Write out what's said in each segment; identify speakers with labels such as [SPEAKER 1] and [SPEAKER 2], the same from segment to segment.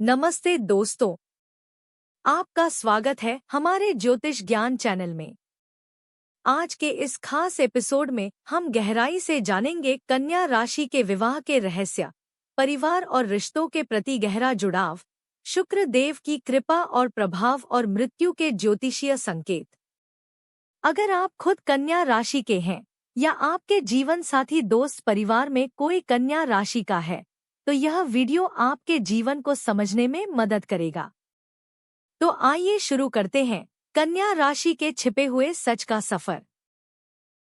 [SPEAKER 1] नमस्ते दोस्तों, आपका स्वागत है हमारे ज्योतिष ज्ञान चैनल में। आज के इस खास एपिसोड में हम गहराई से जानेंगे कन्या राशि के विवाह के रहस्य, परिवार और रिश्तों के प्रति गहरा जुड़ाव, शुक्र देव की कृपा और प्रभाव और मृत्यु के ज्योतिषीय संकेत। अगर आप खुद कन्या राशि के हैं या आपके जीवन साथी दोस्त परिवार में कोई कन्या राशि का है, तो यह वीडियो आपके जीवन को समझने में मदद करेगा। तो आइए शुरू करते हैं कन्या राशि के छिपे हुए सच का सफर।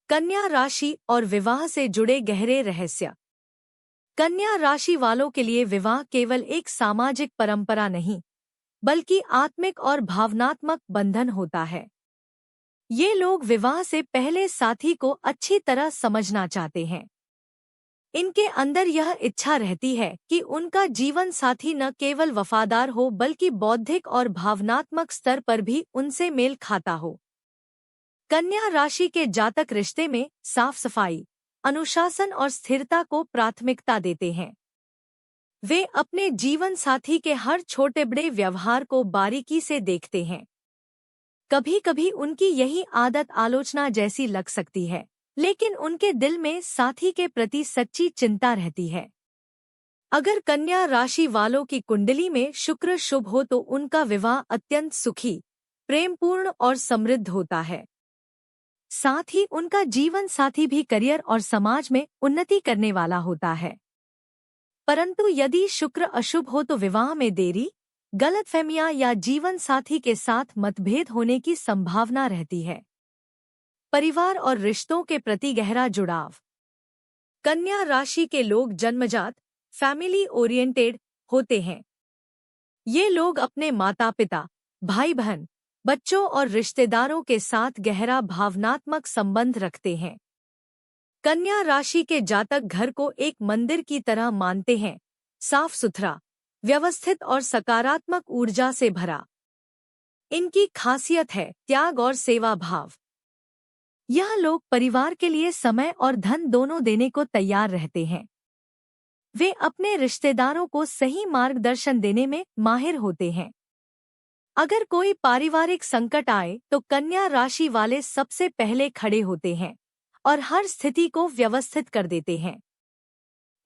[SPEAKER 1] कन्या राशि और विवाह से जुड़े गहरे रहस्य। कन्या राशि वालों के लिए विवाह केवल एक सामाजिक परंपरा नहीं, बल्कि आत्मिक और भावनात्मक बंधन होता है। ये लोग विवाह से पहले साथी को अच्छी तरह समझना चाहते हैं। इनके अंदर यह इच्छा रहती है कि उनका जीवन साथी न केवल वफादार हो बल्कि बौद्धिक और भावनात्मक स्तर पर भी उनसे मेल खाता हो। कन्या राशि के जातक रिश्ते में साफ सफाई, अनुशासन और स्थिरता को प्राथमिकता देते हैं। वे अपने जीवन साथी के हर छोटे बड़े व्यवहार को बारीकी से देखते हैं। कभी कभी उनकी यही आदत आलोचना जैसी लग सकती है, लेकिन उनके दिल में साथी के प्रति सच्ची चिंता रहती है। अगर कन्या राशि वालों की कुंडली में शुक्र शुभ हो तो उनका विवाह अत्यंत सुखी, प्रेमपूर्ण और समृद्ध होता है। साथ ही उनका जीवन साथी भी करियर और समाज में उन्नति करने वाला होता है। परंतु यदि शुक्र अशुभ हो तो विवाह में देरी, गलतफहमियां या जीवन साथी के साथ मतभेद होने की संभावना रहती है। परिवार और रिश्तों के प्रति गहरा जुड़ाव। कन्या राशि के लोग जन्मजात फैमिली ओरिएंटेड होते हैं। ये लोग अपने माता पिता, भाई बहन, बच्चों और रिश्तेदारों के साथ गहरा भावनात्मक संबंध रखते हैं। कन्या राशि के जातक घर को एक मंदिर की तरह मानते हैं, साफ सुथरा, व्यवस्थित और सकारात्मक ऊर्जा से भरा। इनकी खासियत है त्याग और सेवा भाव। यह लोग परिवार के लिए समय और धन दोनों देने को तैयार रहते हैं। वे अपने रिश्तेदारों को सही मार्गदर्शन देने में माहिर होते हैं। अगर कोई पारिवारिक संकट आए तो कन्या राशि वाले सबसे पहले खड़े होते हैं और हर स्थिति को व्यवस्थित कर देते हैं।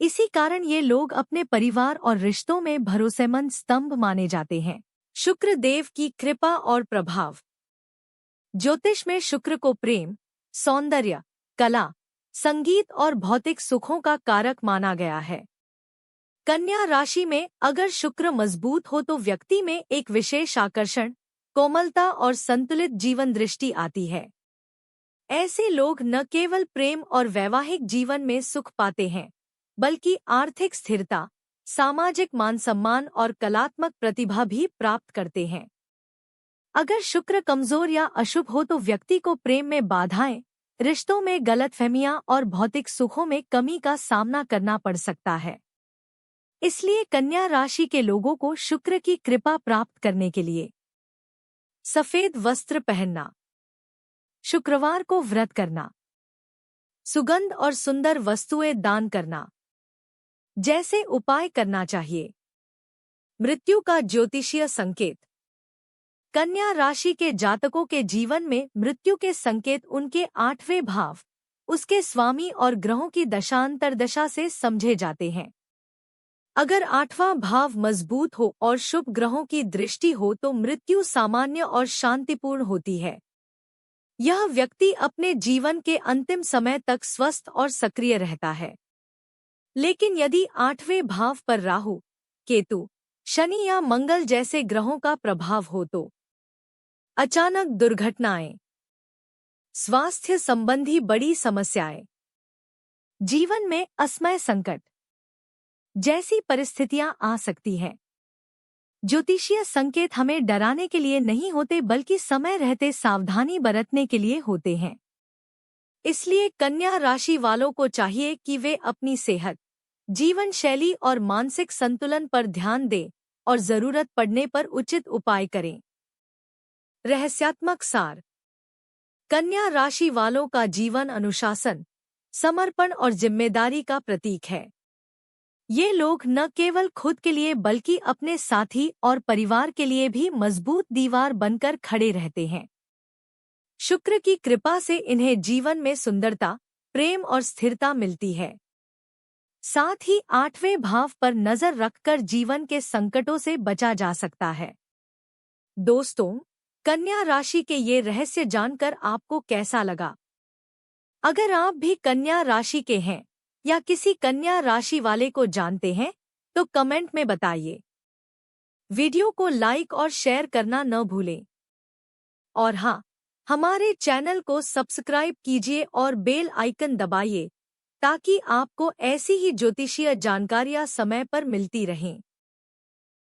[SPEAKER 1] इसी कारण ये लोग अपने परिवार और रिश्तों में भरोसेमंद स्तंभ माने जाते हैं। शुक्र देव की कृपा और प्रभाव। ज्योतिष में शुक्र को प्रेम, सौंदर्य, कला, संगीत और भौतिक सुखों का कारक माना गया है। कन्या राशि में अगर शुक्र मजबूत हो तो व्यक्ति में एक विशेष आकर्षण, कोमलता और संतुलित जीवन दृष्टि आती है। ऐसे लोग न केवल प्रेम और वैवाहिक जीवन में सुख पाते हैं, बल्कि आर्थिक स्थिरता, सामाजिक मान सम्मान और कलात्मक प्रतिभा भी प्राप्त करते हैं। अगर शुक्र कमजोर या अशुभ हो तो व्यक्ति को प्रेम में बाधाएं, रिश्तों में गलतफहमियां और भौतिक सुखों में कमी का सामना करना पड़ सकता है। इसलिए कन्या राशि के लोगों को शुक्र की कृपा प्राप्त करने के लिए सफेद वस्त्र पहनना, शुक्रवार को व्रत करना, सुगंध और सुंदर वस्तुएं दान करना जैसे उपाय करना चाहिए। मृत्यु का ज्योतिषीय संकेत। कन्या राशि के जातकों के जीवन में मृत्यु के संकेत उनके 8वें भाव, उसके स्वामी और ग्रहों की दशांतरदशा से समझे जाते हैं। अगर 8वां भाव मजबूत हो और शुभ ग्रहों की दृष्टि हो तो मृत्यु सामान्य और शांतिपूर्ण होती है। यह व्यक्ति अपने जीवन के अंतिम समय तक स्वस्थ और सक्रिय रहता है। लेकिन यदि 8वें भाव पर राहु, केतु, शनि या मंगल जैसे ग्रहों का प्रभाव हो तो अचानक दुर्घटनाएं, स्वास्थ्य संबंधी बड़ी समस्याएं, जीवन में असमय संकट जैसी परिस्थितियां आ सकती हैं। ज्योतिषीय संकेत हमें डराने के लिए नहीं होते बल्कि समय रहते सावधानी बरतने के लिए होते हैं। इसलिए कन्या राशि वालों को चाहिए कि वे अपनी सेहत, जीवन शैली और मानसिक संतुलन पर ध्यान दें और जरूरत पड़ने पर उचित उपाय करें। रहस्यात्मक सार। कन्या राशि वालों का जीवन अनुशासन, समर्पण और जिम्मेदारी का प्रतीक है। ये लोग न केवल खुद के लिए बल्कि अपने साथी और परिवार के लिए भी मजबूत दीवार बनकर खड़े रहते हैं। शुक्र की कृपा से इन्हें जीवन में सुंदरता, प्रेम और स्थिरता मिलती है। साथ ही 8वें भाव पर नजर रखकर जीवन के संकटों से बचा जा सकता है। दोस्तों, कन्या राशि के ये रहस्य जानकर आपको कैसा लगा? अगर आप भी कन्या राशि के हैं या किसी कन्या राशि वाले को जानते हैं तो कमेंट में बताइए। वीडियो को लाइक और शेयर करना न भूलें। और हाँ, हमारे चैनल को सब्सक्राइब कीजिए और बेल आइकन दबाइए ताकि आपको ऐसी ही ज्योतिषीय जानकारियाँ समय पर मिलती रहें।